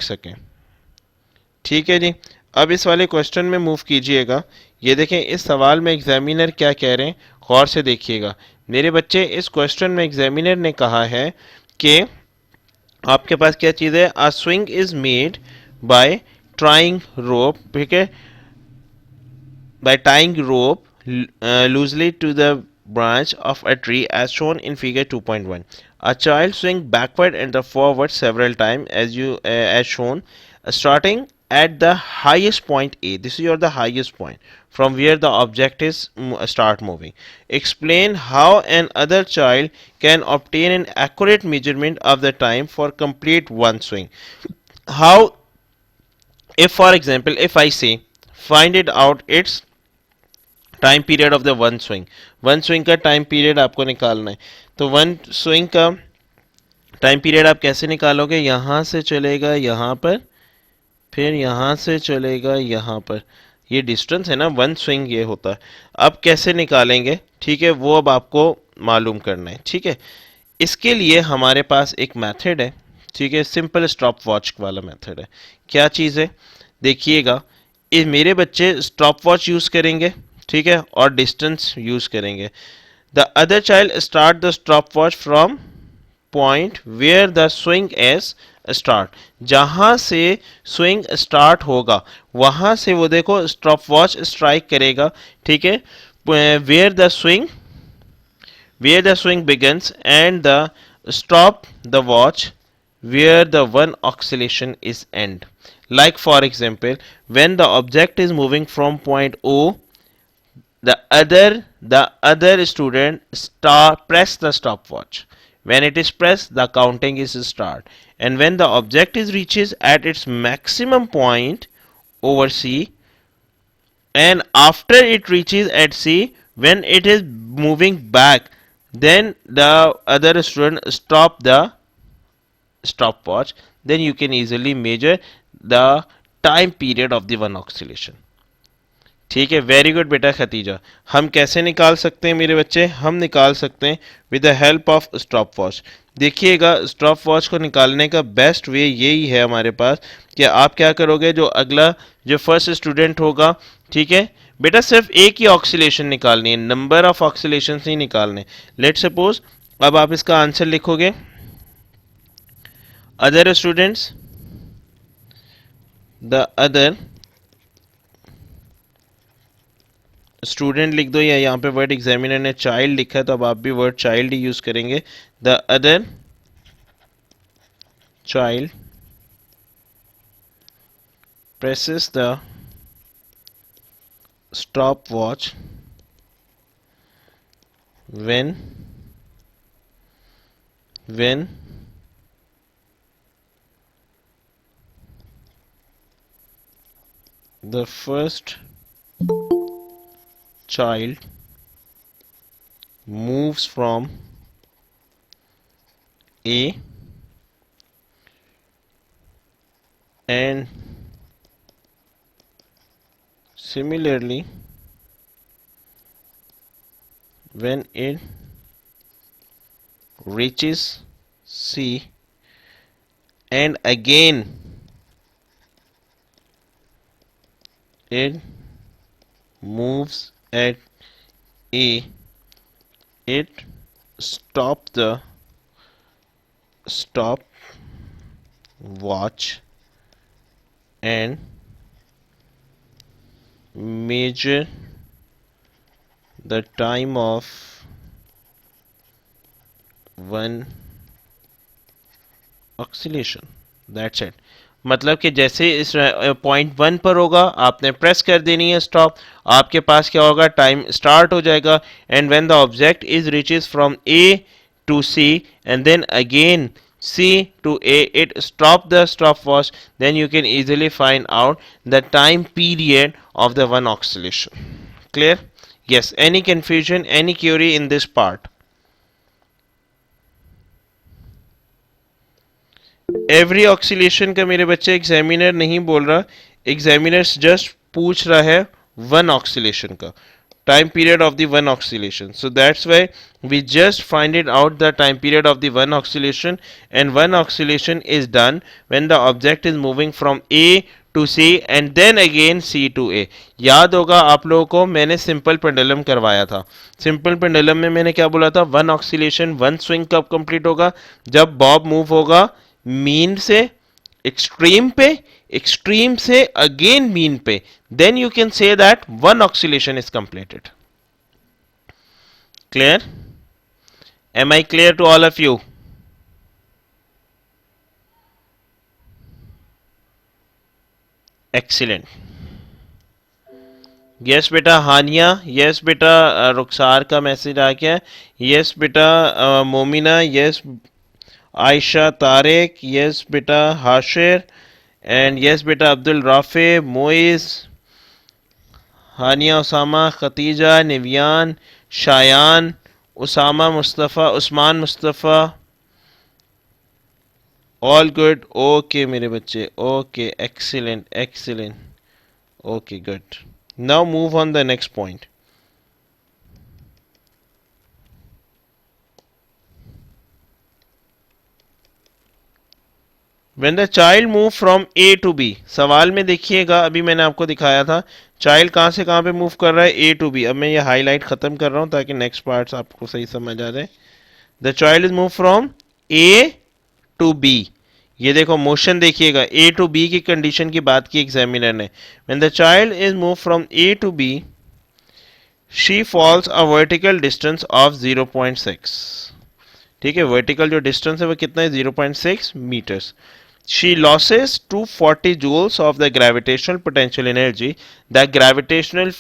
सकें। ठीक है जी। अब इस वाले क्वेश्चन में मूव कीजिएगा। ये देखें इस सवाल में एग्जामिनर क्या कह रहे हैं, गौर से देखिएगा मेरे बच्चे। इस क्वेश्चन में एग्जामिनर ने कहा है कि आपके पास क्या चीज़ है, a swing is made by trying rope, ठीक है, by tying rope loosely to the branch of a tree as shown in figure 2.1. A child swing backward and the forward several times as shown, starting at the highest point A. This is your the highest point from where the object is start moving. Explain how an other child can obtain an accurate measurement of the time for complete one swing. How, if for example, if I say find it out its time period of the one swing का time period आपको निकालना है। तो one swing का time period आप कैसे निकालोगे, यहां से चलेगा यहां पर, फिर यहां से चलेगा यहां पर, ये डिस्टेंस है ना, वन स्विंग ये होता है। अब कैसे निकालेंगे, ठीक है, वो अब आपको मालूम करना है। ठीक है, इसके लिए हमारे पास एक मेथड है, ठीक है, सिंपल स्टॉप वॉच वाला मेथड है। क्या चीज़ है, देखिएगा, ये मेरे बच्चे स्टॉप वॉच यूज़ करेंगे, ठीक है, और डिस्टेंस यूज़ करेंगे। The other child start the stop watch from point where the swing as start, जहां से स्विंग स्टार्ट होगा वहां से वो देखो स्टॉप वॉच स्ट्राइक करेगा। ठीक है, where the swing begins and the stop the watch where the one oscillation is end. Like for example, when the object is moving from point O, the other student press the stopwatch. When it is pressed, the counting is start, and when the object is reaches at its maximum point over C, and after it reaches at C, when it is moving back, then the other student stop the stopwatch. Then you can easily measure the time period of the one oscillation. ठीक है, very good बेटा Khadija. हम कैसे निकाल सकते हैं मेरे बच्चे, हम निकाल सकते हैं with the help of stop watch. देखिएगा, स्टॉप वॉच को निकालने का बेस्ट वे यही है हमारे पास कि आप क्या करोगे, जो अगला जो फर्स्ट स्टूडेंट होगा, ठीक है बेटा, सिर्फ एक ही ऑक्सीलेशन निकालनी है, नंबर ऑफ ऑक्सीलेशन नहीं निकालने। लेट सपोज अब आप इसका आंसर लिखोगे, other students, the other student लिख दो, या यहाँ पे वर्ड एग्जामिनर ने चाइल्ड लिखा है तो अब आप भी वर्ड चाइल्ड ही यूज करेंगे। The other child presses the stop watch when the first child moves from A and similarly when it reaches C and again it moves at A, it stop the stop watch and measure the time of one oscillation. That's it. मतलब कि जैसे इस point one पर होगा आपने press कर देनी है स्टॉप, आपके पास क्या होगा, टाइम स्टार्ट हो जाएगा, and when the object is reaches from A to C and then again C to A, it stop the stopwatch, then you can easily find out the time period of the one oscillation. Clear? Yes. Any confusion, any query in this part? Every oscillation का मेरे बच्चे examiner नहीं बोल रहा, examiner just पूछ रहा है one oscillation का। time period of the one oscillation. So that's why we just find it out the time period of the one oscillation, and one oscillation is done when the object is moving from A to C and then again C to A. याद होगा आप लोगों को मैंने simple pendulum करवाया था. Simple pendulum में मैंने क्या बोला था, वन ऑक्सीलेशन वन स्विंग कब कंप्लीट होगा, जब बॉब मूव होगा मीन से एक्सट्रीम पे, एक्सट्रीम से अगेन मीन पे, then you can say that one oscillation is completed. Clear? Am I clear to all of you? Excellent. Yes बेटा हानिया, yes बेटा रुखसार का मैसेज आ गया. यस बेटा मोमिना, यस आयशा तारिक, यस बेटा हाशिर, एंड यस बेटा Abdul Rafay, Moiz, Hania, Usama, Khatija, Niviyan, Shayan, Usama Mustafa, Usman Mustafa. All good. Okay मेरे बच्चे, okay excellent excellent. Okay good. Now move on the next point. When the child move from A to B, सवाल में देखिएगा अभी मैंने आपको दिखाया था चाइल्ड कहाँ से कहाँ पे मूव कर रहा है, A to B. अब मैं ये हाईलाइट खत्म कर रहा हूँ ताकि नेक्स्ट पार्ट्स आपको सही समझ आ जाए. The child is move from A to B. ये देखो मोशन देखिएगा, A to B की कंडीशन की बात की एग्जामिनर ने. When the child is moved from A to B, she falls a vertical distance of 0.6. ठीक है, वर्टिकल जो डिस्टेंस है वो कितना है, 0.6 metres. She loses 240 joules of the gravitational potential energy. The gravitational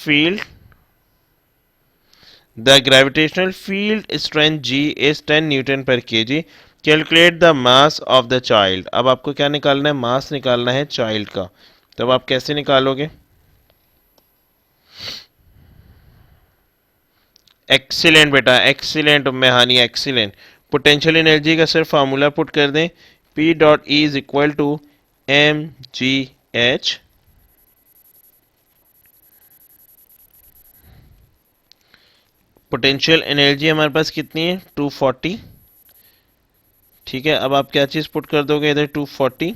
field strength G is 10 Newton per kg. Calculate the mass of the child. अब आपको क्या निकालना है, मास निकालना है चाइल्ड का. तब आप कैसे निकालोगे, एक्सीलेंट बेटा एक्सीलेंट मेहानी एक्सीलेंट. पोटेंशियल एनर्जी का सिर्फ फार्मूला पुट कर दें, P dot E is equal to M G H. Potential energy हमारे पास कितनी है, 240. ठीक है, अब आप क्या चीज पुट कर दोगे इधर, 240.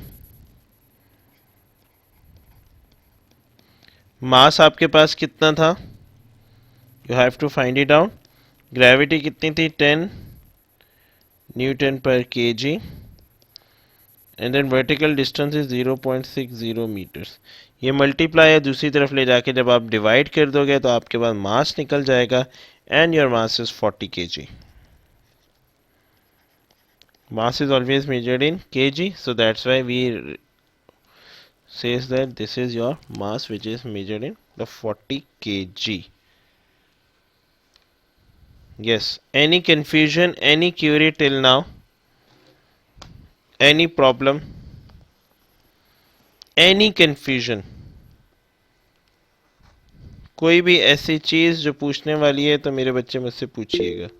मास आपके पास कितना था, you have to find it out. Gravity कितनी थी, 10 न्यूटन पर kg, and then vertical distance is 0.60 meters. ये मल्टीप्लाई है दूसरी तरफ ले जाके जब आप डिवाइड कर दोगे तो आपके पास मास निकल जाएगा, and your mass is 40 kg. Mass is always measured in kg, so that's why we says that this is your mass which is measured in the 40 kg. Yes, any confusion, any query till now, any problem, any confusion, कोई भी ऐसी चीज जो पूछने वाली है तो मेरे बच्चे मुझसे पूछिएगा.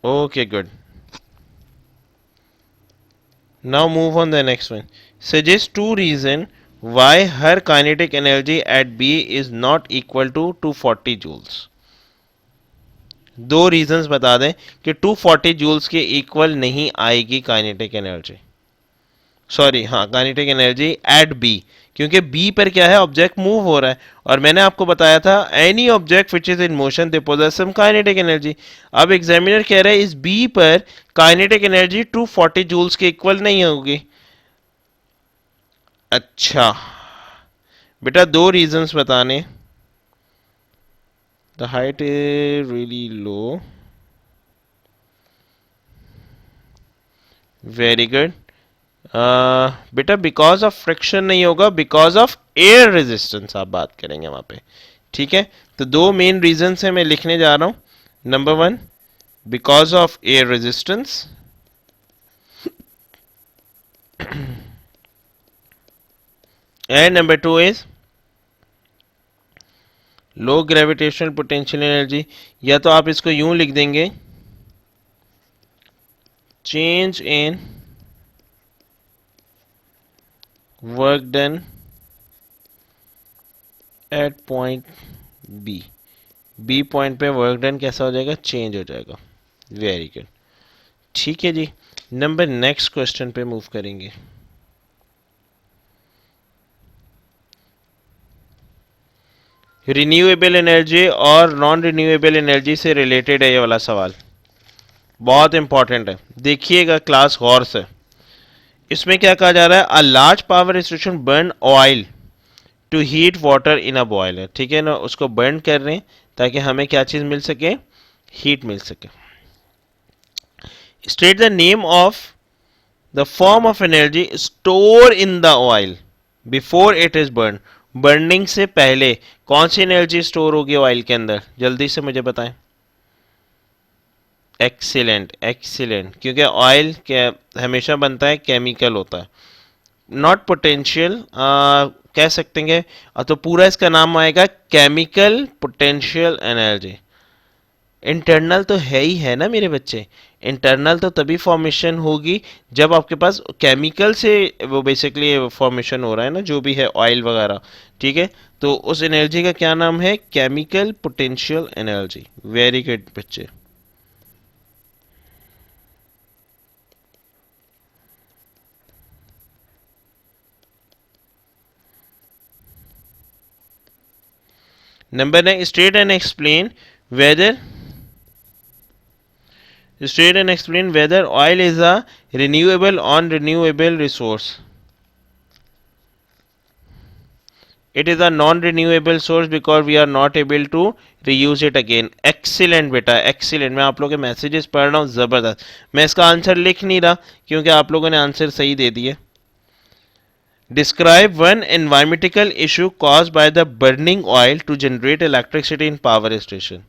Okay, good. Now move on the next one. Suggest two reasons why her kinetic energy at B is not equal to 240 joules. दो रीजंस बता दें कि 240 जूल्स के इक्वल नहीं आएगी काइनेटिक एनर्जी. सॉरी, हाँ, काइनेटिक एनर्जी एट बी, क्योंकि B पर क्या है, ऑब्जेक्ट मूव हो रहा है. और मैंने आपको बताया था any object which is in motion they possess some kinetic energy. अब एग्जामिनर कह रहा है इस बी पर काइनेटिक एनर्जी 240 जूल्स के इक्वल नहीं होगी. अच्छा बेटा, दो रीजंस बताने. The height is really low. Very good. बेटा बिकॉज ऑफ फ्रिक्शन नहीं होगा, बिकॉज ऑफ एयर रेजिस्टेंस आप बात करेंगे वहां पे. ठीक है, तो दो मेन रीजन है मैं लिखने जा रहा हूं. Number one, because of air resistance, and number two is low gravitational potential energy. या तो आप इसको यूं लिख देंगे, change in work done at point B, B point पे वर्क डन कैसा हो जाएगा, चेंज हो जाएगा। वेरी गुड, ठीक है जी। नंबर नेक्स्ट क्वेश्चन पे मूव करेंगे। रिन्यूएबल एनर्जी और नॉन रिन्यूएबल एनर्जी से रिलेटेड है ये वाला सवाल, बहुत इंपॉर्टेंट है, देखिएगा क्लास गौर से। इसमें क्या कहा जा रहा है, a large power station burn oil to heat water in a boiler, ठीक है ना, उसको बर्न कर रहे हैं ताकि हमें क्या चीज मिल सके, हीट मिल सके। State the name of the form of energy store in the oil before it is burn, burning से पहले कौन सी एनर्जी स्टोर होगी ऑयल के अंदर, जल्दी से मुझे बताएं। एक्सीलेंट एक्सीलेंट, क्योंकि ऑयल हमेशा बनता है, केमिकल होता है, नॉट पोटेंशियल, कह सकते हैं। तो पूरा इसका नाम आएगा केमिकल पोटेंशियल एनर्जी। इंटरनल तो है ही है ना मेरे बच्चे, इंटरनल तो तभी फॉर्मेशन होगी जब आपके पास केमिकल से वो बेसिकली फॉर्मेशन हो रहा है ना, जो भी है ऑयल वगैरह, ठीक है। तो उस एनर्जी का क्या नाम है, chemical potential energy. Very good बच्चे। Number 9, state and explain whether, state and explain whether oil is a renewable or renewable resource. It is a non-renewable source because we are not able to reuse it again. Excellent बेटा, excellent। मैं आप लोगों के messages पढ़ रहा हूँ, ज़बरदस्त। मैं इसका आंसर लिख नहीं रहा क्योंकि आप लोगों ने आंसर सही दे दिए। Describe one environmental issue caused by the burning oil to generate electricity in power station.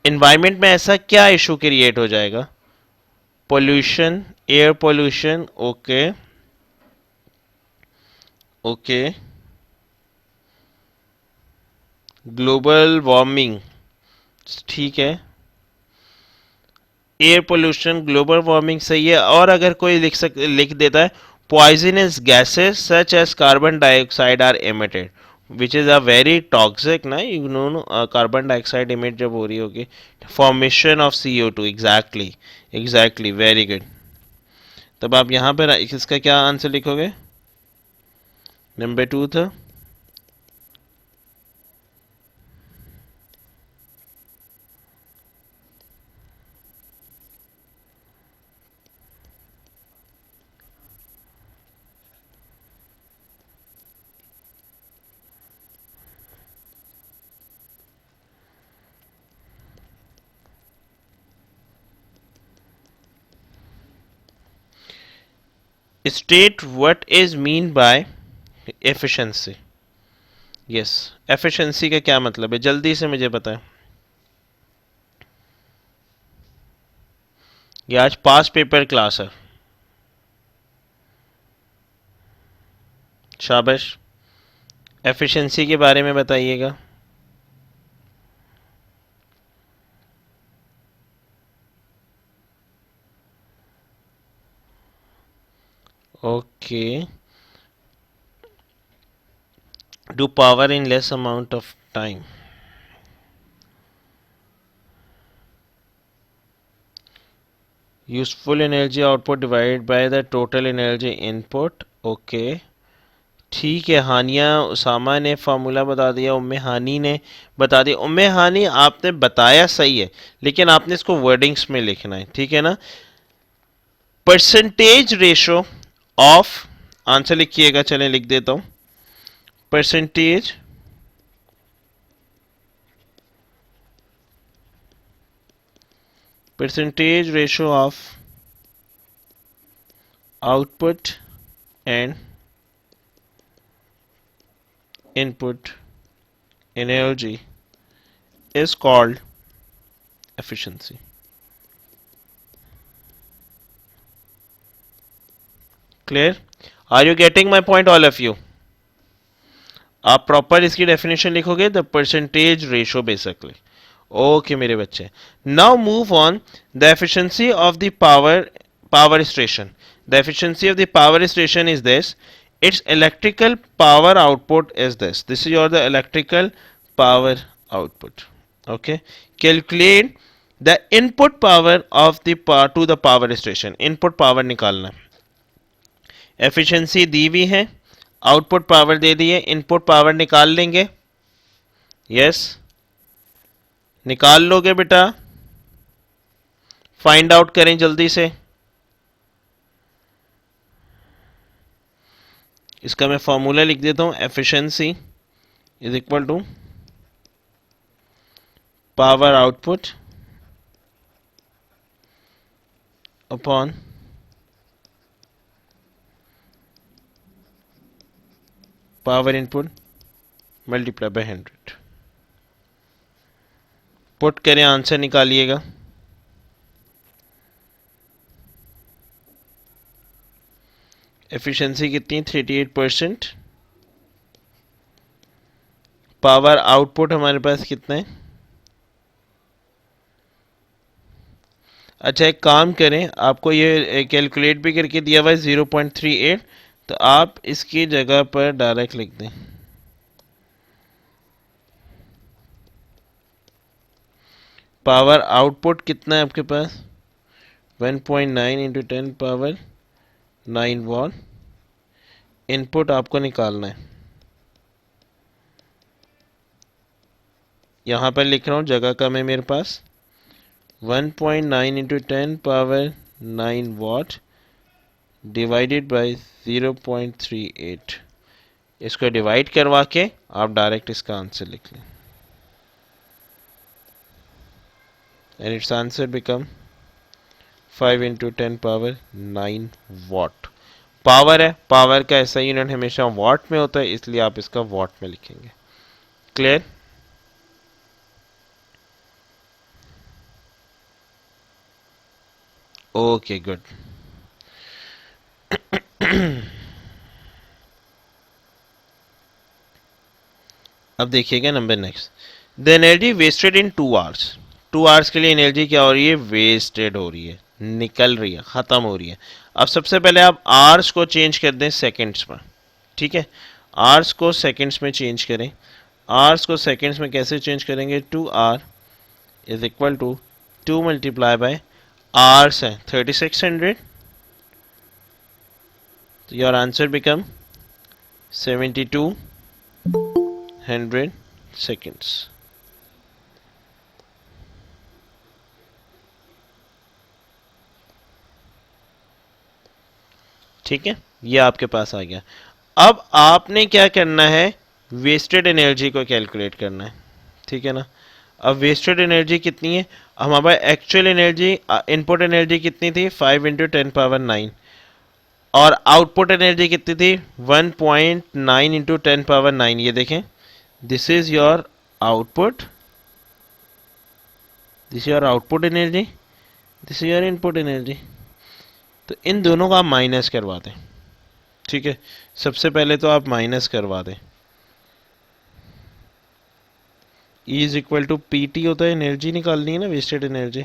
Environment में ऐसा क्या इशू क्रिएट हो जाएगा, pollution, air pollution, okay okay, global warming, ठीक है, एयर पोल्यूशन, ग्लोबल वार्मिंग सही है। और अगर कोई लिख देता है poisonous gases such as carbon dioxide are emitted which is a very toxic ना, you know, carbon dioxide emit जब हो रही होगी, formation of CO2, exactly exactly, very good. तब आप यहां पर इसका क्या आंसर लिखोगे, नंबर 2 था। State what is mean by efficiency. Yes, efficiency का क्या मतलब है, जल्दी से मुझे बताएं। ये आज पास पेपर क्लास है, शाबाश। एफिशिएंसी के बारे में बताइएगा। Okay, do power in less amount of time. Useful energy output divided by the total energy input. Okay, ठीक है। हानिया उसामा ने फार्मूला बता दिया, उम्मे हानी ने बता दिया। उम्मे हानी आपने बताया सही है, लेकिन आपने इसको वर्डिंग्स में लिखना है, ठीक है ना। परसेंटेज रेशो ऑफ, आंसर लिखिएगा, चलें लिख देता हूं। Percentage ratio of output and input energy is called efficiency. Clear? Are you getting my point, all of you? आप प्रॉपर इसकी डेफिनेशन लिखोगे, the percentage ratio basically. Okay मेरे बच्चे, now move on the efficiency of the power station. The efficiency of the power station is this. Its electrical power output is this. This is your the electrical power output. Okay. Calculate the input power of the power to the power station. Input power निकालना. Efficiency दी हुई है. Output power दे दी है. Input power निकाल लेंगे. Yes. निकाल लोगे बेटा. Find out करें जल्दी से. इसका मैं फॉर्मूला लिख देता हूं. Efficiency is equal to power output upon power input multiply by 100. Put करें, आंसर निकालिएगा. एफिशिएंसी कितनी? 38%. पावर आउटपुट हमारे पास कितना है? अच्छा, एक काम करें, आपको ये कैलकुलेट भी करके दिया हुआ है 0.38, तो आप इसकी जगह पर डायरेक्ट लिख दें. पावर आउटपुट कितना है आपके पास? 1.9 इंटू 10 पावर 9 वॉट. इनपुट आपको निकालना है. यहां पर लिख रहा हूं, जगह कम है मेरे पास. 1.9 into 10 power 9 what divided by 0.38. इसको डिवाइड करवा के आप डायरेक्ट इसका आंसर लिख लें. And it's answer become 5 into 10 power 9 what. Power है, पावर का ऐसा यूनिट हमेशा वॉट में होता है, इसलिए आप इसका वॉट में लिखेंगे. क्लियर? Okay, good. अब देखिएगा number next. The energy wasted in 2 hours. 2 hours के लिए एनर्जी क्या हो रही है? वेस्टेड हो रही है, निकल रही है, खत्म हो रही है. अब सबसे पहले आप आवर्स को चेंज कर दें सेकंड्स में. ठीक है, आवर्स को सेकंड्स में चेंज करें. आवर्स को सेकंड्स में कैसे चेंज करेंगे? 2 hour is equal to 2 multiply by hours है 3600. तो योर आंसर बिकम 7200 seconds. ठीक है, ये आपके पास आ गया. अब आपने क्या करना है? वेस्टेड एनर्जी को कैलकुलेट करना है. ठीक है ना. अब वेस्टेड एनर्जी कितनी है? हमारे पास एक्चुअल एनर्जी, इनपुट एनर्जी कितनी थी? 5 इंटू 10 पावर 9. और आउटपुट एनर्जी कितनी थी? 1.9 इंटू 10 पावर 9. ये देखें, this is your output, this is your output energy, this is your input energy. तो इन दोनों का आप माइनस करवा दें. ठीक है, सबसे पहले तो आप माइनस करवा दें. E is equal to P T होता है, एनर्जी निकालनी है ना, वेस्टेड एनर्जी.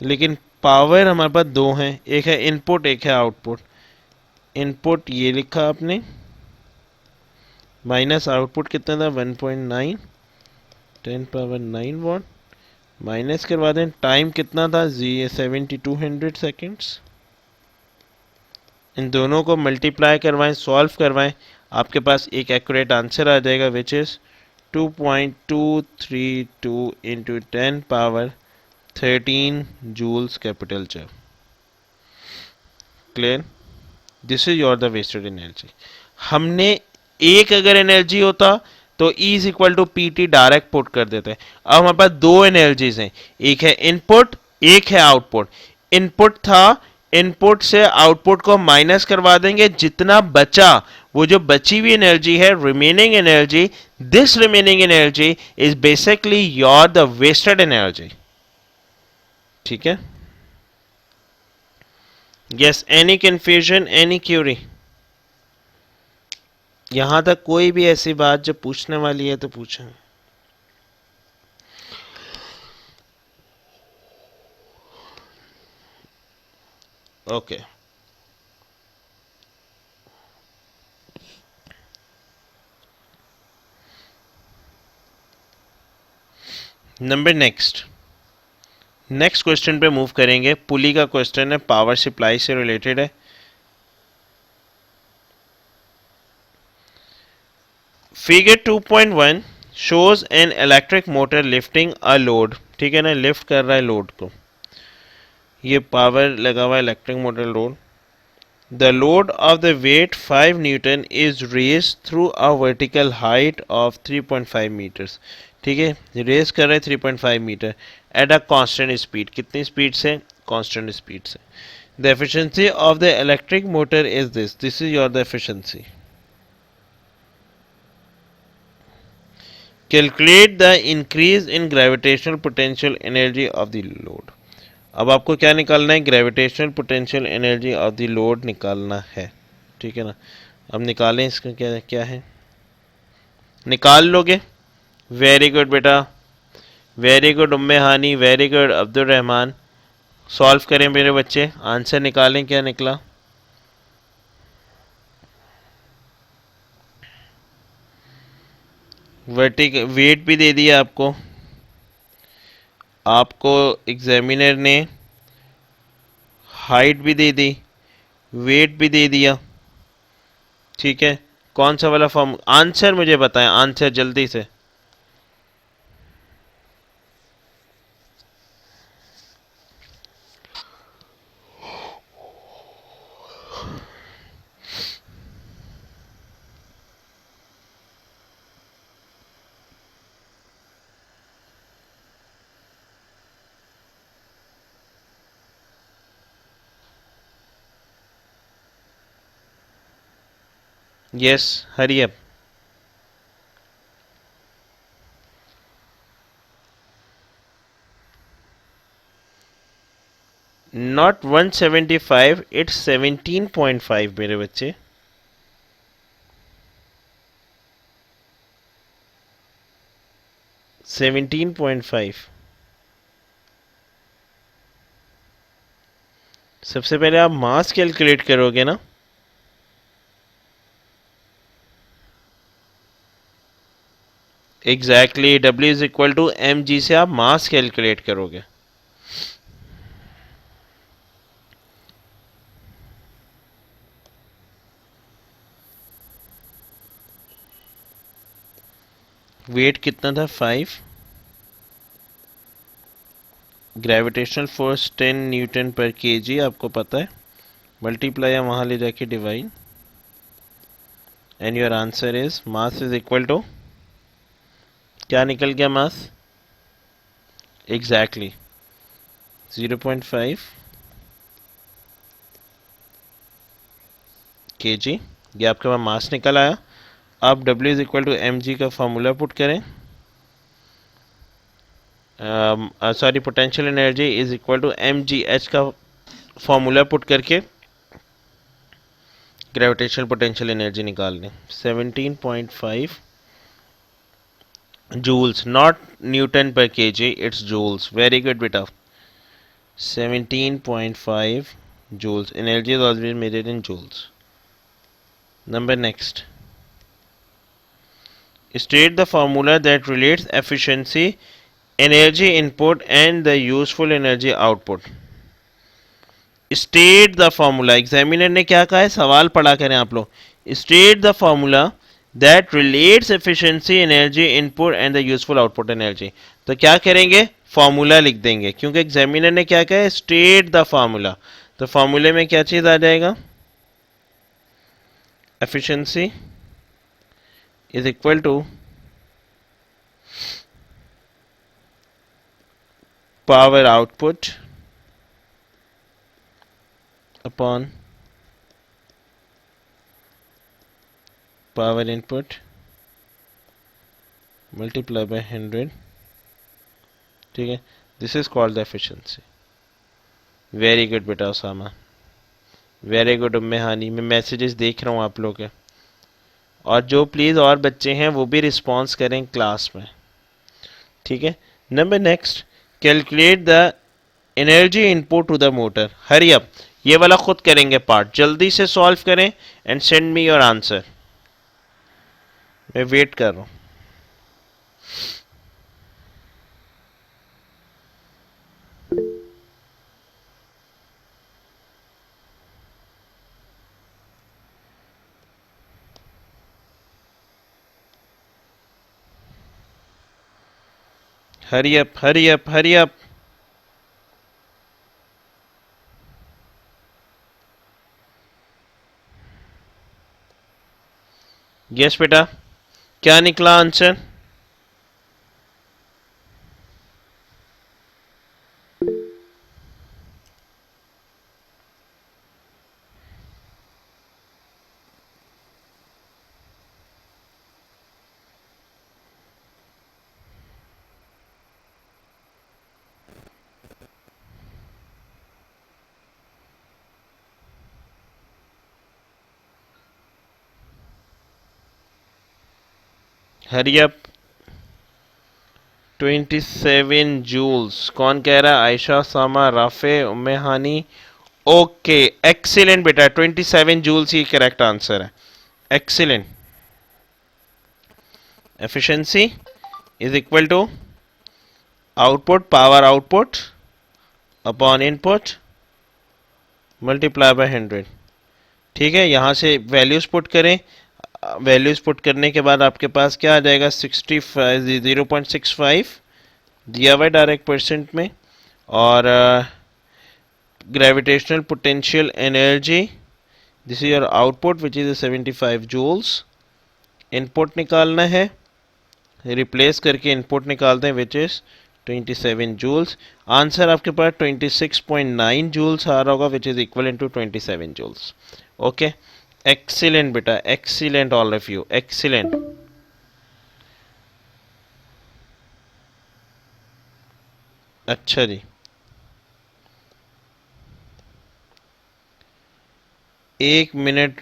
लेकिन पावर हमारे पास दो हैं, एक है इनपुट, एक है आउटपुट. इनपुट ये लिखा आपने, माइनस आउटपुट कितना था? 1.9 10 पावर 9 वॉट. माइनस करवा दें. टाइम कितना था? 7200 सेकेंड्स. इन दोनों को मल्टीप्लाई करवाएं, सॉल्व करवाएं, आपके पास एक एक्यूरेट आंसर आ जाएगा, which is 2.232 into 10 power 13 joules capital च. Clear? This is your the wasted energy. हमने एक अगर एनर्जी होता तो E is equal to P T direct put कर देते हैं. अब हमारे पास दो एनर्जीज हैं, एक है इनपुट, एक है आउटपुट. इनपुट था, इनपुट से आउटपुट को माइनस करवा देंगे, जितना बचा, वो जो बची हुई एनर्जी है, remaining energy, this remaining energy is basically your the wasted energy. ठीक है. Yes, any confusion, any Curie? यहां तक कोई भी ऐसी बात जो पूछने वाली है तो पूछें. ओके, नंबर नेक्स्ट क्वेश्चन पे मूव करेंगे। पुली का क्वेश्चन है, पावर सप्लाई से रिलेटेड है। Figure 2.1 shows an electric motor lifting a load. ठीक है ना, लिफ्ट कर रहा है लोड को। ये पावर लगा हुआ है, electric motor load. The load of the weight 5 newton is raise through a vertical height of 3.5 meters. ठीक है, रेज कर रहे हैं 3.5 meter at a constant speed. कितनी स्पीड से? कांस्टेंट स्पीड से। The efficiency of the electric motor is this is your the efficiency. Calculate the increase in gravitational potential energy of the load. अब आपको क्या निकालना है? Gravitational potential energy of the load निकालना है। ठीक है ना, अब निकालें। इसका क्या क्या है? निकाल लोगे? वेरी गुड बेटा, very good Umme Hani, very good Abdul Rehman. Solve करें मेरे बच्चे, आंसर निकालें। क्या निकला? वर्टिक वेट भी दे दिया आपको, आपको एग्जामिनर ने हाइट भी दे दी, वेट भी दे दिया। ठीक है, कौन सा वाला फॉर्म? आंसर मुझे बताएं, आंसर जल्दी से। Yes, hurry up. Not 175, it's 17.5 मेरे बच्चे। 17.5। सबसे पहले आप मास कैलकुलेट करोगे ना। Exactly, W is equal to mg से आप मास कैलकुलेट करोगे। वेट कितना था? 5। ग्रेविटेशनल फोर्स 10 न्यूटन पर केजी, आपको पता है। मल्टीप्लाई या वहां ले जाके divide, and your answer is mass is equal to, क्या निकल गया मास? Exactly 0.5 KG. ये आपके पास मास निकल आया। आप W is equal to mg का फॉर्मूला पुट करें। Sorry, potential energy is equal to mgh का फॉर्मूला पुट करके ग्रेविटेशनल पोटेंशियल एनर्जी निकाल लें। 17.5 जूल्स, नॉट न्यूटन पर kg, it's joules. Very good बेटा, 17.5 joules. Energy is always measured in joules. Number next. State the formula that relates efficiency, energy input and the useful energy output. State the formula. Examiner ने क्या कहा है? सवाल पढ़ा करें आप लोग. State the formula that relates efficiency, energy input and the useful output energy. तो क्या करेंगे? फॉर्मूला लिख देंगे, क्योंकि एग्जामिनर ने क्या कहा है? State the formula. तो फॉर्मूले में क्या चीज आ जाएगा? Efficiency is equal to power output upon power input multiply by 100। ठीक है, this is called the efficiency. Very good बेटा उसामा, वेरी गुड उम्मे हानी। मैं मैसेजेस देख रहा हूँ आप लोग के, और जो प्लीज़ और बच्चे हैं वो भी रिस्पॉन्स करें क्लास में। ठीक है, number next, calculate the energy input to the motor. Hurry up, ये वाला खुद करेंगे पार्ट, जल्दी से सॉल्व करें and send me your answer. मैं वेट कर रहा हूँ। Hurry up, hurry up, hurry up. Yes बेटा, क्या निकला आंसर? Hurry up. 27 जूल्स। कौन कह रहा है? आयशा, सामा, राफे, उम्मे हानी। ओके, एक्सीलेंट बेटा, 27 जूल्स ही करेक्ट आंसर है। Excellent. Efficiency is equal to output, power output upon input multiply by 100। ठीक है, यहां से वैल्यूज पुट करें। वैल्यूज पुट करने के बाद आपके पास क्या आ जाएगा? 0.65 दिया हुआ है डायरेक्ट परसेंट में। और gravitational potential energy, this is your output which is 75 joules. Input निकालना है, रिप्लेस करके इनपुट निकालते हैं विच इज 27 जूल्स। आंसर आपके पास 26.9 जूल्स आ रहा होगा which is equal to 27 joules. Okay, excellent बेटा, excellent all of you, excellent. अच्छा जी, 1 मिनट।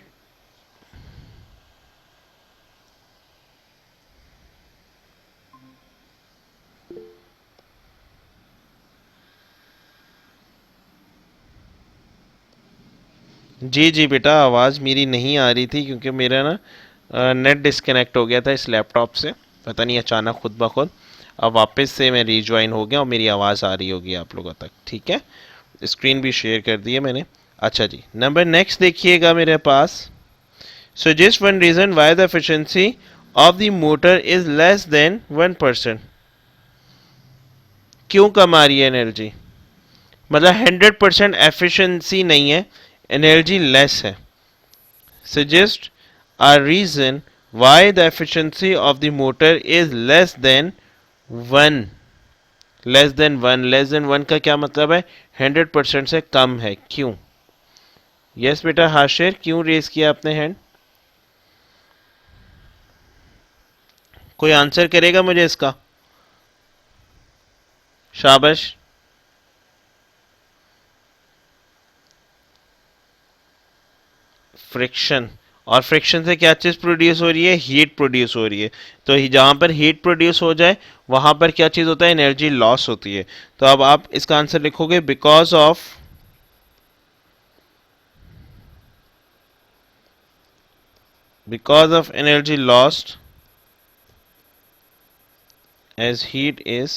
जी जी बेटा, आवाज़ मेरी नहीं आ रही थी क्योंकि मेरा ना नेट डिस्कनेक्ट हो गया था इस लैपटॉप से। पता नहीं अचानक खुद ब खुद। अब वापस से मैं रीज्वाइन हो गया और मेरी आवाज़ आ रही होगी आप लोगों तक। ठीक है, स्क्रीन भी शेयर कर दी है मैंने। अच्छा जी, नंबर नेक्स्ट देखिएगा मेरे पास। Suggest one reason why the efficiency of the motor is less than 1%। क्यों कम आ रही है एनर्जी? मतलब 100% एफिशिएंसी नहीं है, एनर्जी लेस है। Suggest a reason why the efficiency of the motor is less than 1। Less than one का क्या मतलब है? 100% से कम है। क्यों? यस बेटा हाशिर, क्यों रेस किया आपने हैंड? कोई आंसर करेगा मुझे इसका? शाबाश। फ्रिक्शन। और फ्रिक्शन से क्या चीज प्रोड्यूस हो रही है? हीट प्रोड्यूस हो रही है। तो जहां पर हीट प्रोड्यूस हो जाए वहां पर क्या चीज होता है? एनर्जी लॉस होती है। तो अब आप इसका आंसर लिखोगे because of energy lost as heat is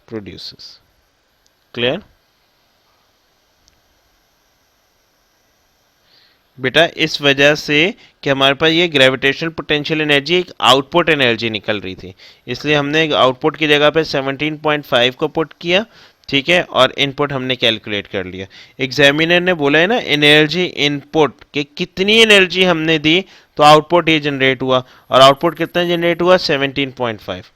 produces। Clear? बेटा इस वजह से कि हमारे पास ये ग्रेविटेशनल पोटेंशियल एनर्जी एक आउटपुट एनर्जी निकल रही थी, इसलिए हमने एक आउटपुट की जगह पे 17.5 को पुट किया। ठीक है, और इनपुट हमने कैलकुलेट कर लिया। एग्जामिनर ने बोला है ना एनर्जी इनपुट, कि कितनी एनर्जी हमने दी तो आउटपुट ये जनरेट हुआ, और आउटपुट कितना जनरेट हुआ? 17.5।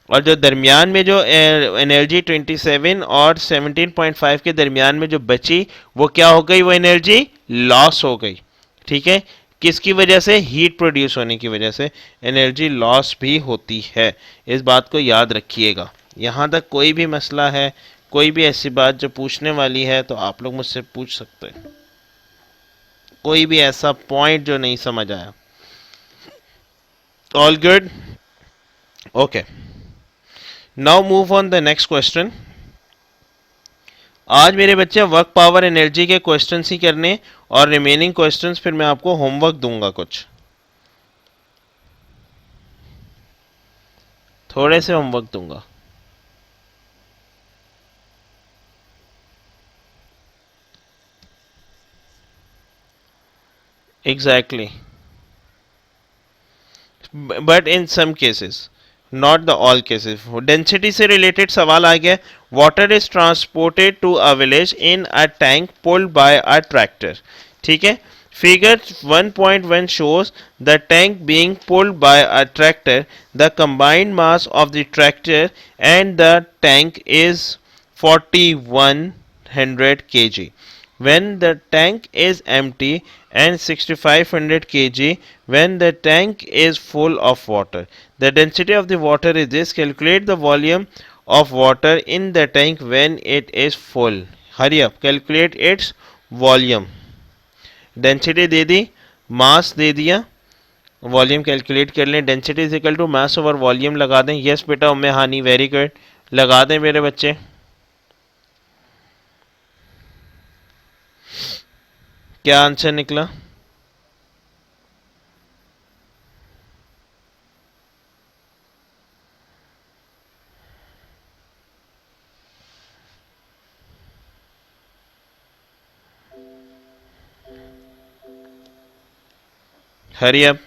और जो दरमियान में जो एनर्जी 27 और 17.5 के दरमियान में जो बची, वो क्या हो गई? वो एनर्जी लॉस हो गई। ठीक है, किसकी वजह से? हीट प्रोड्यूस होने की वजह से एनर्जी लॉस भी होती है। इस बात को याद रखिएगा। यहाँ तक कोई भी मसला है, कोई भी ऐसी बात जो पूछने वाली है तो आप लोग मुझसे पूछ सकते हैं। कोई भी ऐसा पॉइंट जो नहीं समझ आया? All good? Okay, now move on the next question. आज मेरे बच्चे वर्क पावर एनर्जी के क्वेश्चंस ही करने, और रिमेनिंग क्वेश्चंस फिर मैं आपको होमवर्क दूंगा कुछ, थोड़े से होमवर्क दूंगा। Exactly exactly। But in some cases, not the all cases. Density से रिलेटेड सवाल आ गया। Water is transported to a village in a tank pulled by a tractor. ठीक है। Figure 1.1 shows the tank being pulled by a tractor. The combined mass of the tractor and the tank is 4100 kg when the tank is empty, and 6500 kg when the tank is full of water. The density of the water is this. Calculate the volume of water in the tank when it is full. Hurry up, calculate its volume. Density दे दी, mass दे दिया, volume calculate कर लें। Density is equal to mass over volume लगा दें। Yes बेटा उम्मे हानि, वेरी गुड, लगा दें मेरे बच्चे। क्या आंसर निकला? Hurry up.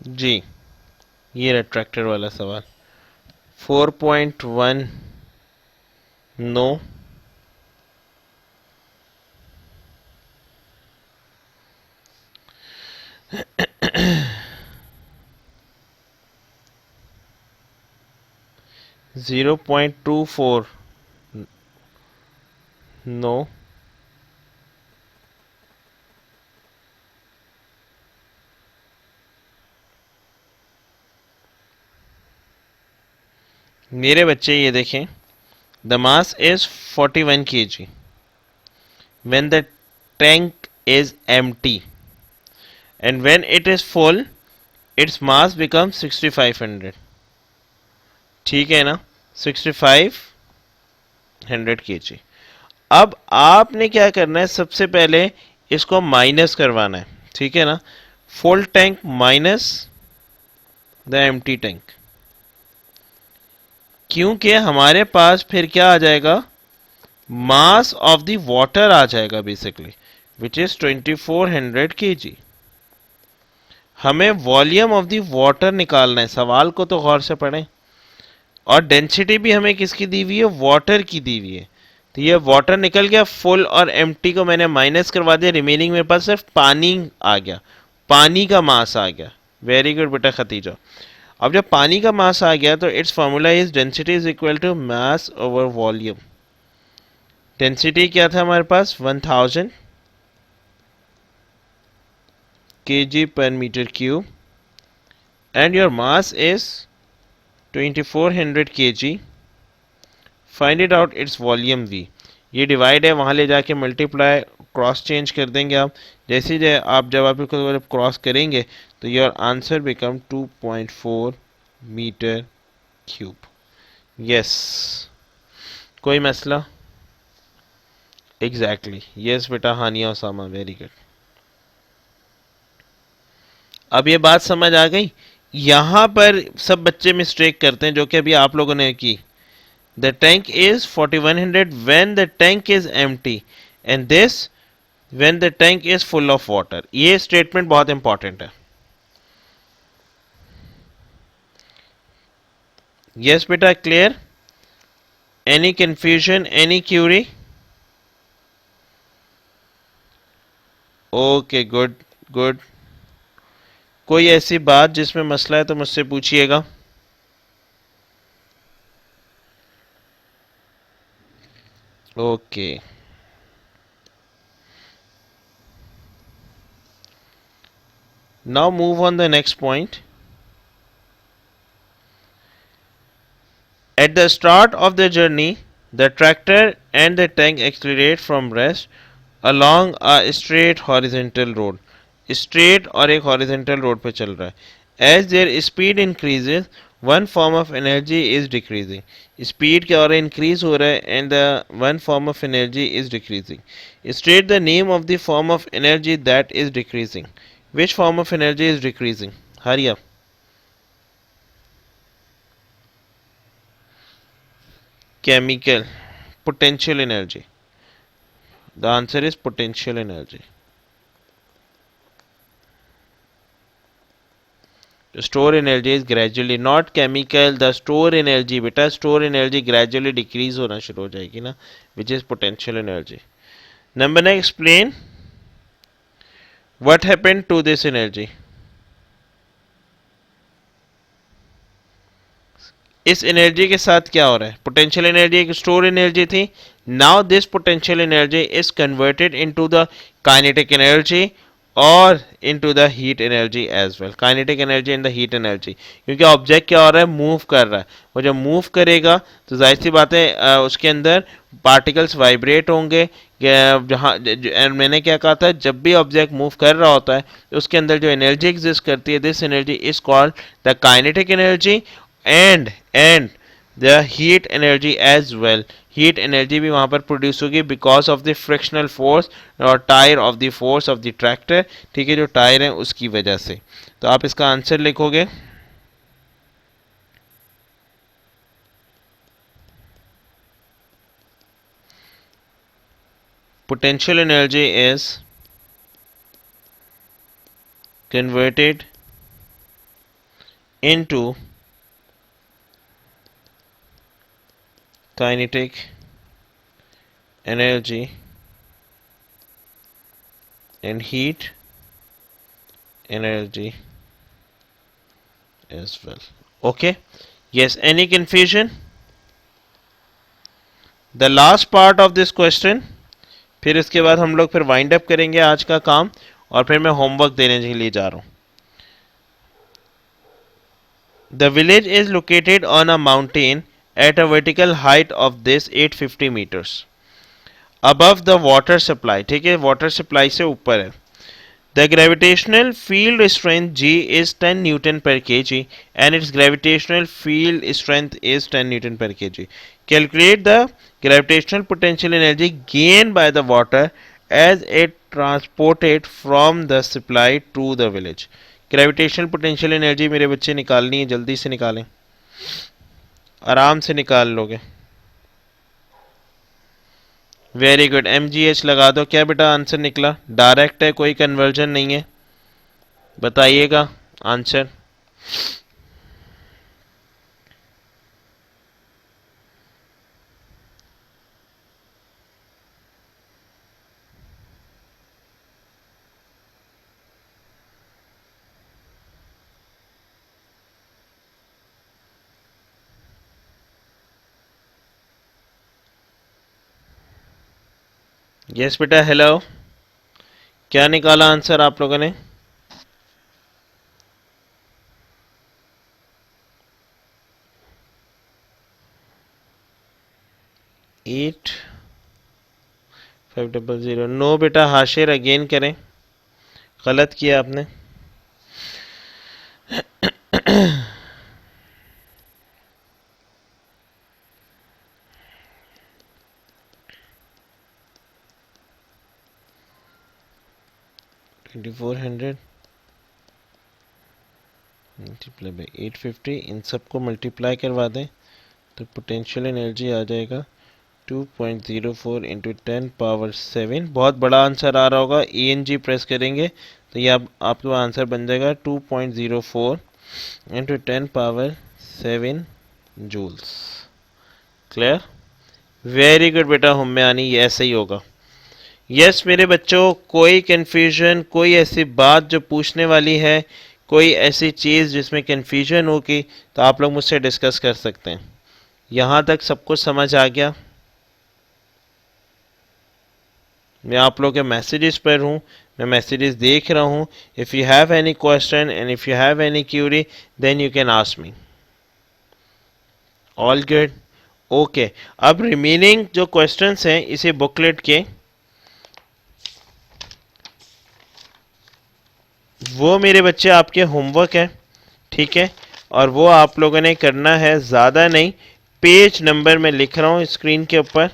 जी, ये रहा ट्रैक्टर वाला सवाल। 4.1 नो, 0.24 नो, मेरे बच्चे ये देखें, the mass is 41 kg when the tank is empty, and when it is full its mass becomes 6500। ठीक है ना, 6500 kg। अब आपने क्या करना है, सबसे पहले इसको माइनस करवाना है। ठीक है ना, full tank minus the empty tank, क्योंकि हमारे पास फिर क्या आ जाएगा, मास ऑफ द वाटर आ जाएगा बेसिकली, विच इज 2400 kg। हमें वॉल्यूम ऑफ द वाटर निकालना है। सवाल को तो गौर से पढ़ें। और डेंसिटी भी हमें किसकी दी हुई है, वाटर की दी हुई है। तो ये वाटर निकल गया, फुल और एम्प्टी को मैंने माइनस करवा दिया, रिमेनिंग मेरे पास सिर्फ पानी आ गया, पानी का मास आ गया। वेरी गुड बेटा खतीजा। अब जब पानी का मास आ गया तो it's formula is density is equal to mass over volume. Density क्या था हमारे पास, 1000 kg per meter cube, and your mass is 2400 kg। Find it out its volume v। ये डिवाइड है, वहाँ ले जाके मल्टीप्लाई क्रॉस चेंज कर देंगे आप। जैसे ही आप जब आप इसको क्रॉस करेंगे तो your answer become 2.4 meter cube. Yes, कोई मसला? एग्जैक्टली, यस बेटा हानिया ओसामा, वेरी गुड। अब ये बात समझ आ गई। यहाँ पर सब बच्चे मिस्टेक करते हैं जो कि अभी आप लोगों ने की। The tank is 4100 when the tank is empty, and this when the tank is full of water। ये स्टेटमेंट बहुत इंपॉर्टेंट है। यस बेटा, clear? Any confusion, any Curie? Okay, good good. कोई ऐसी बात जिसमें मसला है तो मुझसे पूछिएगा। Okay, now move on the next point. At the start of the journey, the tractor and the tank accelerate from rest along a straight horizontal road। Straight और एक हॉरिजेंटल रोड पे चल रहा है। As their speed increases, one form of energy is decreasing. Speed क्या हो रहा है? Increase हो रहा है and the one form of energy is decreasing. State the name of the form of energy that is decreasing. Which form of energy is decreasing? Hurry up. Chemical. Potential energy. The answer is potential energy. The store energy is gradually not chemical. The store energy बेटा store energy gradually decrease होना शुरू हो जाएगी ना, which is potential energy. Number 9, explain what happened to this energy. इस energy के साथ क्या हो रहा है? पोटेंशियल एनर्जी एक स्टोर एनर्जी थी. Now this potential energy is converted into the kinetic energy और into the heat energy as well. Kinetic energy and the heat energy, क्योंकि ऑब्जेक्ट क्या हो रहा है? मूव कर रहा है. वो जब मूव करेगा तो जाहिर सी बात है उसके अंदर पार्टिकल्स वाइब्रेट होंगे. जहाँ मैंने क्या कहा था, जब भी ऑब्जेक्ट मूव कर रहा होता है तो उसके अंदर जो एनर्जी एग्जिस्ट करती है, this energy is called the kinetic energy and the heat energy as well. Heat energy भी वहां पर प्रोड्यूस होगी because of the frictional force और tyre of the force of the tractor. ठीक है, जो टायर है उसकी वजह से. तो आप इसका आंसर लिखोगे potential energy is converted into kinetic energy and heat energy as well. Okay, yes, any confusion? The last part of this question, फिर इसके बाद हम लोग फिर वाइंड अप करेंगे आज का काम और फिर मैं होमवर्क देने के लिए जा रहा हूं. The village is located on a mountain at a vertical height of this 850 meters above the water supply. ठीक है, वाटर सप्लाई से ऊपर है. The gravitational field strength G is 10 Newton per kg and its gravitational field strength is 10 Newton per kg. Calculate the gravitational potential energy gained by the water as it transported from the supply to the village. Gravitational potential energy मेरे बच्चे निकालनी है, जल्दी से निकालें, आराम से निकाल लोगे. वेरी गुड, MGH लगा दो. क्या बेटा आंसर निकला? डायरेक्ट है, कोई कन्वर्जन नहीं है. बताइएगा आंसर. यस बेटा, हेलो. क्या निकाला आंसर आप लोगों ने? एट 500. नो बेटा, हाशिर अगेन करें, गलत किया आपने. $2400 मल्टीप्लाई बाई 850, इन सबको मल्टीप्लाई करवा दें तो पोटेंशियल एनर्जी आ जाएगा 2.04 इंटू 10 पावर 7. बहुत बड़ा आंसर आ रहा होगा. ENG प्रेस करेंगे तो ये आपका आंसर बन जाएगा 2.04 into 10 power 7 joules. Clear? Very good बेटा हुम्मयानी, ये ऐसे ही होगा. यस मेरे बच्चों, कोई कन्फ्यूजन, कोई ऐसी बात जो पूछने वाली है, कोई ऐसी चीज़ जिसमें कन्फ्यूजन होगी तो आप लोग मुझसे डिस्कस कर सकते हैं. यहाँ तक सब कुछ समझ आ गया? मैं आप लोग के मैसेजेस पर हूँ, मैं मैसेजेस देख रहा हूँ. If you have any question and if you have any query then you can ask me. All good? Okay. अब रिमेनिंग जो क्वेश्चंस हैं इसी बुकलेट के, वो मेरे बच्चे आपके होमवर्क है. ठीक है, और वो आप लोगों ने करना है, ज़्यादा नहीं, पेज नंबर मैं लिख रहा हूँ स्क्रीन के ऊपर।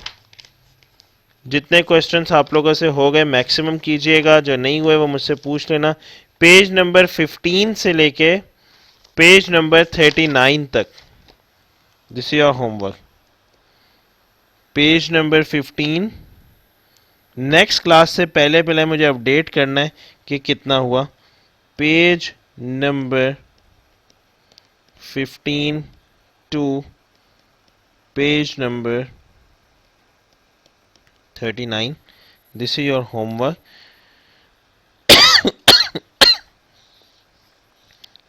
जितने क्वेश्चंस आप लोगों से हो गए मैक्सिमम कीजिएगा, जो नहीं हुए वो मुझसे पूछ लेना। पेज नंबर 15 से लेके पेज नंबर 39 तक, this is your homework. Page number 15, next class से पहले पहले मुझे अपडेट करना है कि कितना हुआ। Page number 15 to page number 39, this is your homework.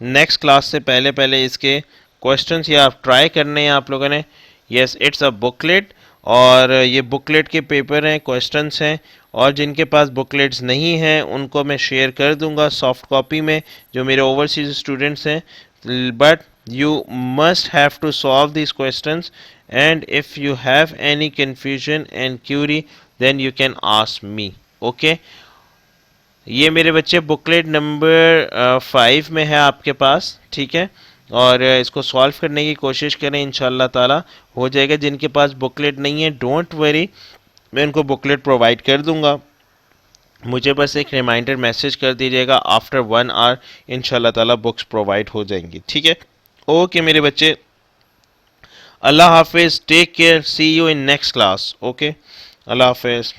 Next class से पहले पहले इसके क्वेश्चंस या आप ट्राई करने हैं आप लोगों ने। यस, इट्स अ बुकलेट, और ये बुकलेट के पेपर हैं, क्वेश्चंस हैं, और जिनके पास बुकलेट्स नहीं हैं उनको मैं शेयर कर दूंगा सॉफ्ट कॉपी में, जो मेरे ओवरसीज स्टूडेंट्स हैं। But you must have to solve these questions, and if you have any confusion and query then you can ask me. Okay, ये मेरे बच्चे बुकलेट नंबर 5 में है आपके पास, ठीक है, और इसको सॉल्व करने की कोशिश करें, इंशाल्लाह ताला हो जाएगा। जिनके पास बुकलेट नहीं है डोंट वरी, मैं उनको बुकलेट प्रोवाइड कर दूंगा। मुझे बस एक रिमाइंडर मैसेज कर दीजिएगा, आफ्टर 1 आवर इंशाल्लाह ताला बुक्स प्रोवाइड हो जाएंगी, ठीक है। ओके मेरे बच्चे, अल्लाह हाफिज़, take care, see you in next class. Okay, अल्लाह हाफिज़।